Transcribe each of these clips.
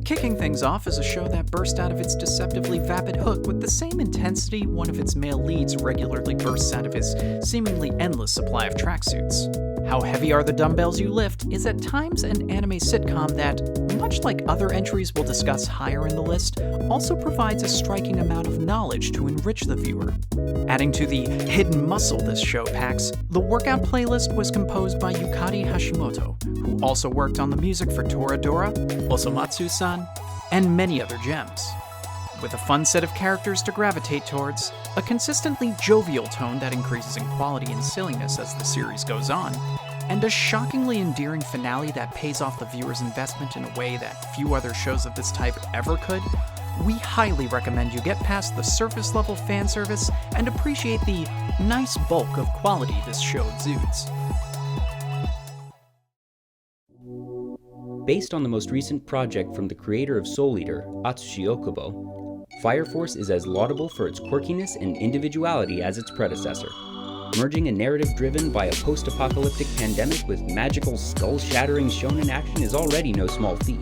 Kicking things off is a show that burst out of its deceptively vapid hook with the same intensity one of its male leads regularly bursts out of his seemingly endless supply of tracksuits. How Heavy Are the Dumbbells You Lift is at times an anime sitcom that, much like other entries we'll discuss higher in the list, also provides a striking amount of knowledge to enrich the viewer. Adding to the hidden muscle this show packs, the workout playlist was composed by Yukari Hashimoto, who also worked on the music for Toradora, Osomatsu-san, and many other gems. With a fun set of characters to gravitate towards, a consistently jovial tone that increases in quality and silliness as the series goes on, and a shockingly endearing finale that pays off the viewer's investment in a way that few other shows of this type ever could, we highly recommend you get past the surface-level fan service and appreciate the nice bulk of quality this show exudes. Based on the most recent project from the creator of Soul Eater, Atsushi Okubo, Fire Force is as laudable for its quirkiness and individuality as its predecessor. Merging a narrative driven by a post-apocalyptic pandemic with magical skull-shattering shonen action is already no small feat.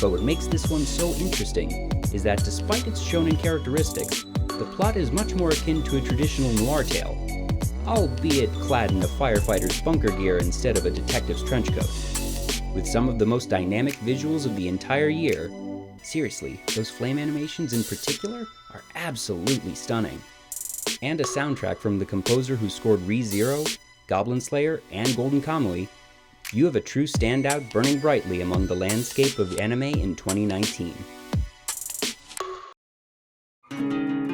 But what makes this one so interesting is that despite its shonen characteristics, the plot is much more akin to a traditional noir tale, albeit clad in a firefighter's bunker gear instead of a detective's trench coat. With some of the most dynamic visuals of the entire year, seriously, those flame animations in particular are absolutely stunning. And a soundtrack from the composer who scored Re:Zero, Goblin Slayer, and Golden Kamuy, you have a true standout burning brightly among the landscape of anime in 2019.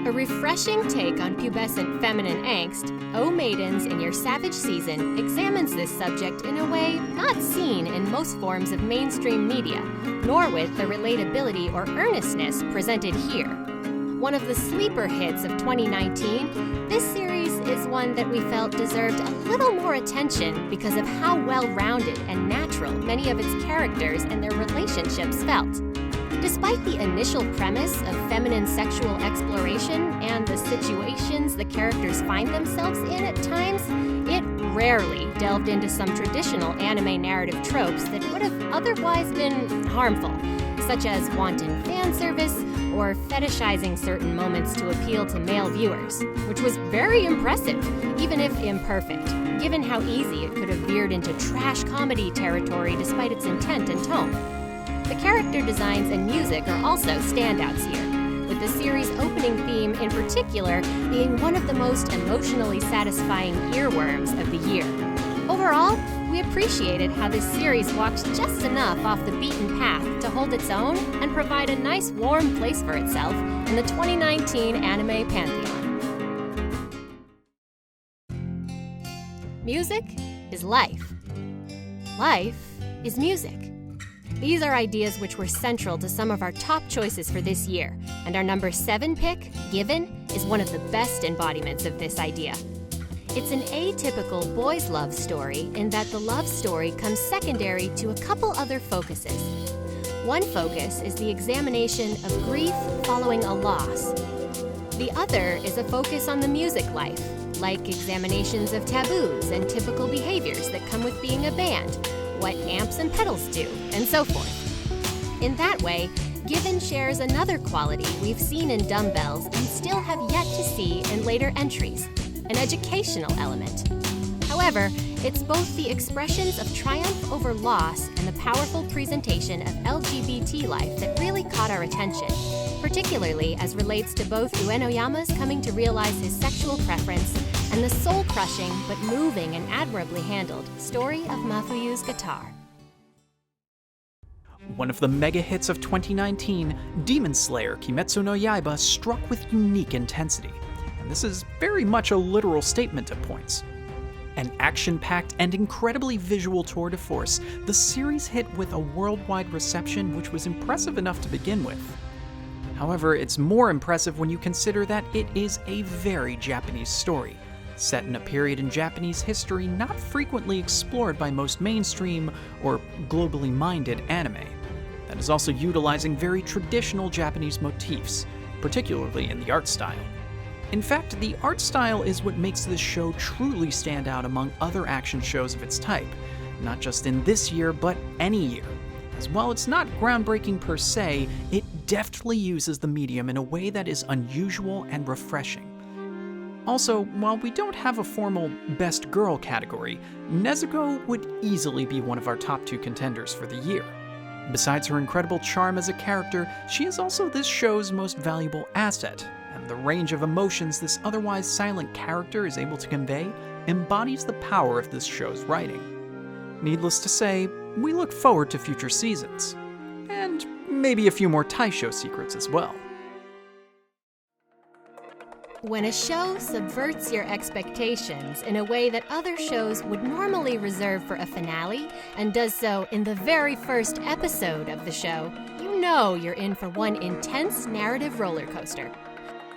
A refreshing take on pubescent feminine angst, O Maidens in Your Savage Season examines this subject in a way not seen in most forms of mainstream media, nor with the relatability or earnestness presented here. One of the sleeper hits of 2019, this series is one that we felt deserved a little more attention because of how well-rounded and natural many of its characters and their relationships felt. Despite the initial premise of feminine sexual exploration and the situations the characters find themselves in at times, it rarely delved into some traditional anime narrative tropes that would have otherwise been harmful, such as wanton fan service or fetishizing certain moments to appeal to male viewers, which was very impressive, even if imperfect, given how easy it could have veered into trash comedy territory despite its intent and tone. The character designs and music are also standouts here, with the series' opening theme in particular being one of the most emotionally satisfying earworms of the year. Overall, we appreciated how this series walks just enough off the beaten path to hold its own and provide a nice warm place for itself in the 2019 anime pantheon. Music is life. Life is music. These are ideas which were central to some of our top choices for this year, and our number 7 pick, Given, is one of the best embodiments of this idea. It's an atypical boys' love story in that the love story comes secondary to a couple other focuses. One focus is the examination of grief following a loss. The other is a focus on the music life, like examinations of taboos and typical behaviors that come with being a band, what amps and pedals do, and so forth. In that way, Given shares another quality we've seen in Dumbbells and still have yet to see in later entries, an educational element. However, it's both the expressions of triumph over loss and the powerful presentation of LGBT life that really caught our attention, particularly as relates to both Uenoyama's coming to realize his sexual preference and the soul-crushing but moving and admirably handled story of Mafuyu's guitar. One of the mega hits of 2019, Demon Slayer Kimetsu no Yaiba struck with unique intensity, and this is very much a literal statement at points. An action-packed and incredibly visual tour de force, the series hit with a worldwide reception which was impressive enough to begin with. However, it's more impressive when you consider that it is a very Japanese story, set in a period in Japanese history not frequently explored by most mainstream or globally minded anime, that is also utilizing very traditional Japanese motifs, particularly in the art style. In fact, the art style is what makes this show truly stand out among other action shows of its type, not just in this year, but any year. As while it's not groundbreaking per se, it deftly uses the medium in a way that is unusual and refreshing. Also, while we don't have a formal Best Girl category, Nezuko would easily be one of our top 2 contenders for the year. Besides her incredible charm as a character, she is also this show's most valuable asset, and the range of emotions this otherwise silent character is able to convey embodies the power of this show's writing. Needless to say, we look forward to future seasons, and maybe a few more Taisho secrets as well. When a show subverts your expectations in a way that other shows would normally reserve for a finale, and does so in the very first episode of the show, you know you're in for one intense narrative roller coaster.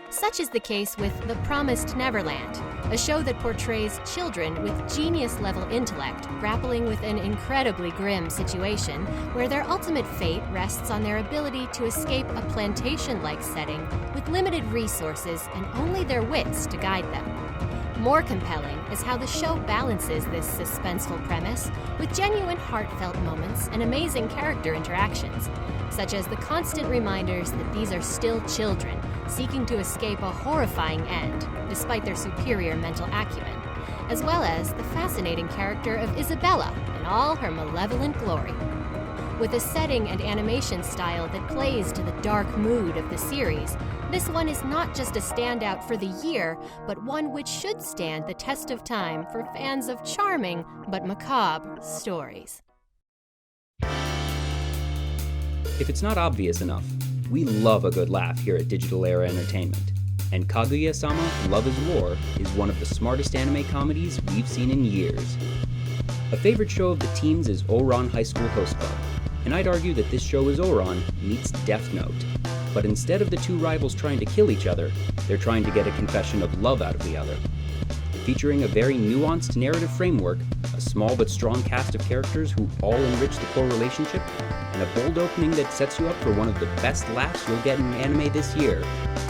Such is the case with The Promised Neverland, a show that portrays children with genius-level intellect grappling with an incredibly grim situation where their ultimate fate rests on their ability to escape a plantation-like setting with limited resources and only their wits to guide them. More compelling is how the show balances this suspenseful premise with genuine heartfelt moments and amazing character interactions, such as the constant reminders that these are still children seeking to escape a horrifying end despite their superior mental acumen, as well as the fascinating character of Isabella in all her malevolent glory. With a setting and animation style that plays to the dark mood of the series, this one is not just a standout for the year, but one which should stand the test of time for fans of charming but macabre stories. If it's not obvious enough, we love a good laugh here at Digital Era Entertainment, and Kaguya-sama Love is War is one of the smartest anime comedies we've seen in years. A favorite show of the teens is Ouran High School Host Club, and I'd argue that this show is Ouran meets Death Note, but instead of the 2 rivals trying to kill each other, they're trying to get a confession of love out of the other. Featuring a very nuanced narrative framework, a small but strong cast of characters who all enrich the core relationship, and a bold opening that sets you up for one of the best laughs you'll get in anime this year,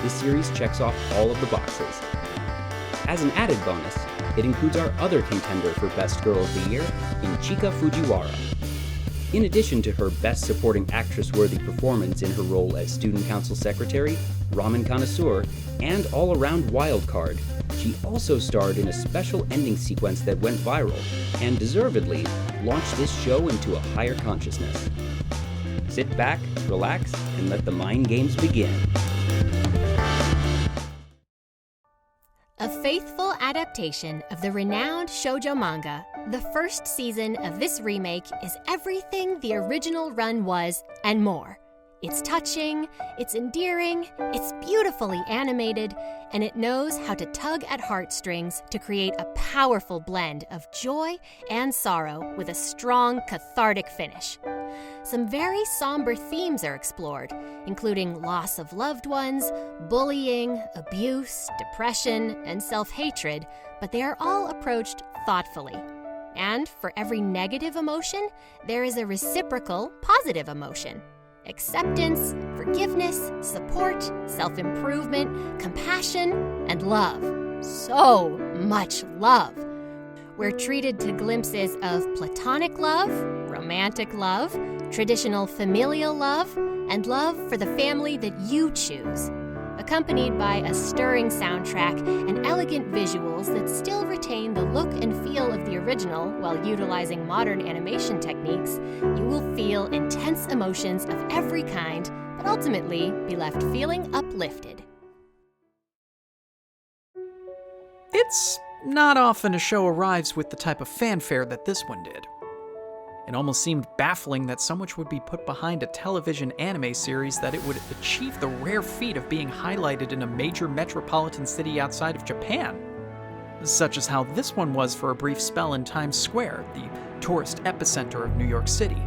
this series checks off all of the boxes. As an added bonus, it includes our other contender for Best Girl of the Year in Chika Fujiwara. In addition to her Best Supporting Actress-worthy performance in her role as Student Council Secretary, Ramen Connoisseur, and all-around wildcard, she also starred in a special ending sequence that went viral, and deservedly launched this show into a higher consciousness. Sit back, relax, and let the mind games begin. A faithful adaptation of the renowned shoujo manga, the first season of this remake is everything the original run was and more. It's touching, it's endearing, it's beautifully animated, and it knows how to tug at heartstrings to create a powerful blend of joy and sorrow with a strong, cathartic finish. Some very somber themes are explored, including loss of loved ones, bullying, abuse, depression, and self-hatred, but they are all approached thoughtfully. And for every negative emotion, there is a reciprocal positive emotion. Acceptance, forgiveness, support, self-improvement, compassion, and love. So much love. We're treated to glimpses of platonic love, romantic love, traditional familial love, and love for the family that you choose, accompanied by a stirring soundtrack and elegant visuals that still retain the look and feel of the original while utilizing modern animation techniques. You will feel intense emotions of every kind, but ultimately be left feeling uplifted. It's not often a show arrives with the type of fanfare that this one did. It almost seemed baffling that so much would be put behind a television anime series that it would achieve the rare feat of being highlighted in a major metropolitan city outside of Japan. Such as how this one was for a brief spell in Times Square, the tourist epicenter of New York City.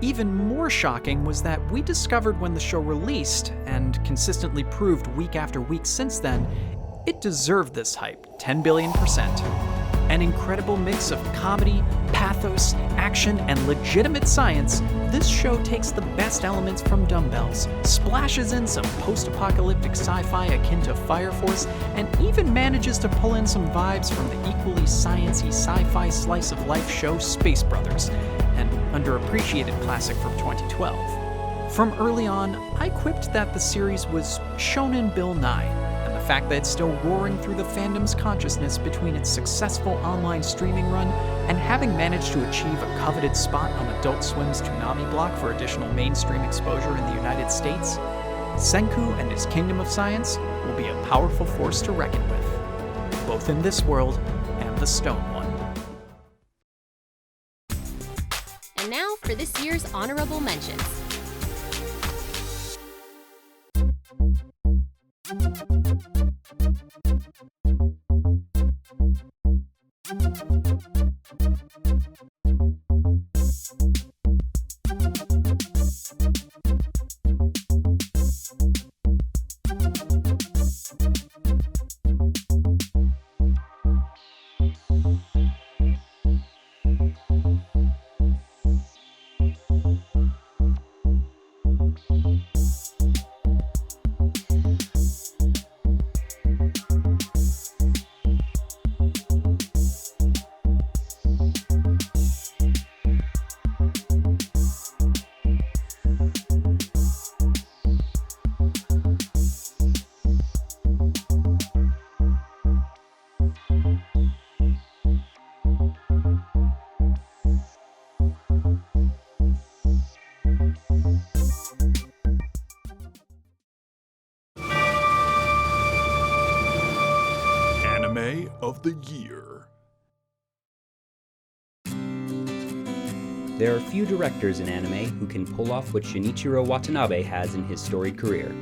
Even more shocking was that we discovered when the show released, and consistently proved week after week since then, It deserved this hype, 10 billion%. An incredible mix of comedy, pathos, action, and legitimate science, this show takes the best elements from Dumbbells, splashes in some post-apocalyptic sci-fi akin to Fire Force, and even manages to pull in some vibes from the equally science-y sci-fi slice-of-life show Space Brothers, an underappreciated classic from 2012. From early on, I quipped that the series was Shonen Bill Nye, and the fact that it's still roaring through the fandom's consciousness between its successful online streaming run and having managed to achieve a coveted spot on Adult Swim's Toonami block for additional mainstream exposure in the United States, Senku and his Kingdom of Science will be a powerful force to reckon with, both in this world and the Stone one. And now for this year's honorable mentions. Anime of the Year. There are few directors in anime who can pull off what Shinichiro Watanabe has in his storied career.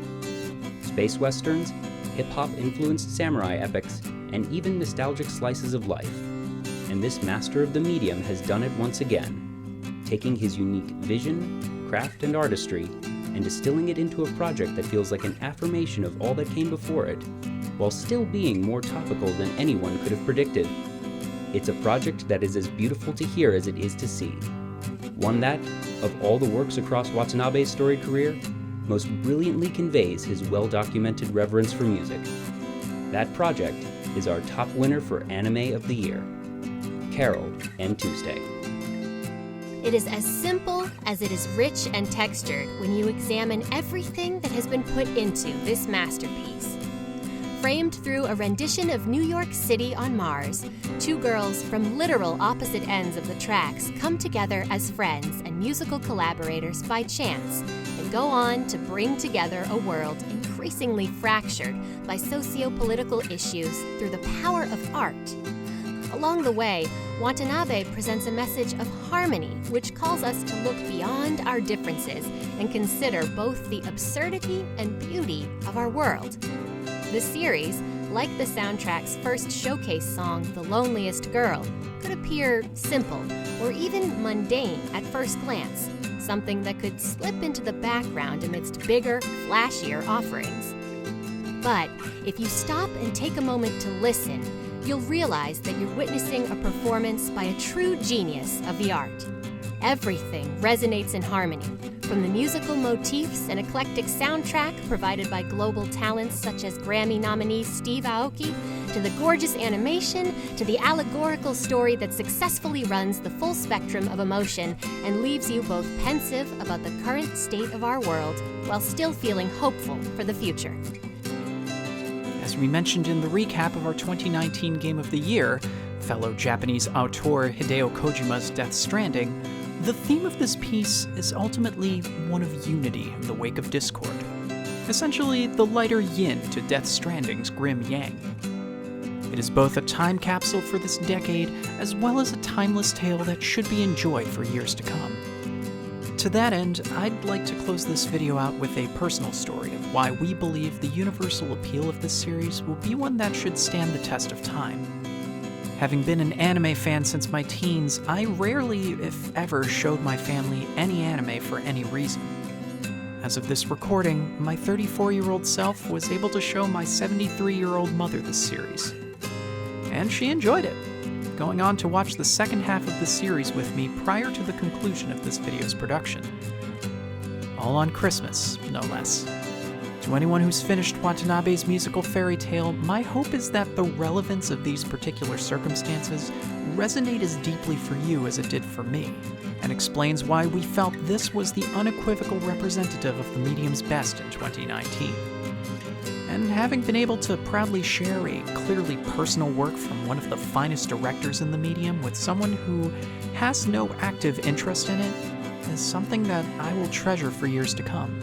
Space westerns, hip-hop influenced samurai epics, and even nostalgic slices of life. And this master of the medium has done it once again, taking his unique vision, craft, and artistry, and distilling it into a project that feels like an affirmation of all that came before it, while still being more topical than anyone could have predicted. It's a project that is as beautiful to hear as it is to see. One that, of all the works across Watanabe's storied career, most brilliantly conveys his well-documented reverence for music. That project is our top winner for Anime of the Year, Carol and Tuesday. It is as simple as it is rich and textured when you examine everything that has been put into this masterpiece. Framed through a rendition of New York City on Mars, two girls from literal opposite ends of the tracks come together as friends and musical collaborators by chance and go on to bring together a world increasingly fractured by socio-political issues through the power of art. Along the way, Watanabe presents a message of harmony, which calls us to look beyond our differences and consider both the absurdity and beauty of our world. The series, like the soundtrack's first showcase song, The Loneliest Girl, could appear simple or even mundane at first glance, something that could slip into the background amidst bigger, flashier offerings. But if you stop and take a moment to listen, you'll realize that you're witnessing a performance by a true genius of the art. Everything resonates in harmony, from the musical motifs and eclectic soundtrack provided by global talents such as Grammy nominee Steve Aoki, to the gorgeous animation, to the allegorical story that successfully runs the full spectrum of emotion and leaves you both pensive about the current state of our world while still feeling hopeful for the future. As we mentioned in the recap of our 2019 Game of the Year, fellow Japanese auteur Hideo Kojima's Death Stranding, the theme of this piece is ultimately one of unity in the wake of discord. Essentially, the lighter yin to Death Stranding's grim yang. It is both a time capsule for this decade, as well as a timeless tale that should be enjoyed for years to come. To that end, I'd like to close this video out with a personal story of why we believe the universal appeal of this series will be one that should stand the test of time. Having been an anime fan since my teens, I rarely, if ever, showed my family any anime for any reason. As of this recording, my 34-year-old self was able to show my 73-year-old mother this series. And she enjoyed it, going on to watch the second half of the series with me prior to the conclusion of this video's production. All on Christmas, no less. To anyone who's finished Watanabe's musical fairy tale, my hope is that the relevance of these particular circumstances resonate as deeply for you as it did for me, and explains why we felt this was the unequivocal representative of the medium's best in 2019. And having been able to proudly share a clearly personal work from one of the finest directors in the medium with someone who has no active interest in it is something that I will treasure for years to come.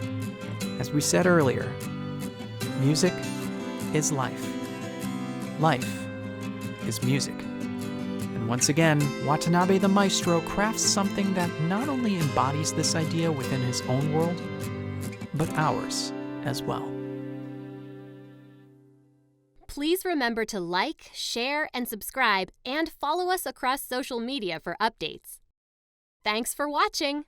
As we said earlier, music is life. Life is music. And once again, Watanabe the Maestro crafts something that not only embodies this idea within his own world, but ours as well. Please remember to like, share, and subscribe, and follow us across social media for updates. Thanks for watching!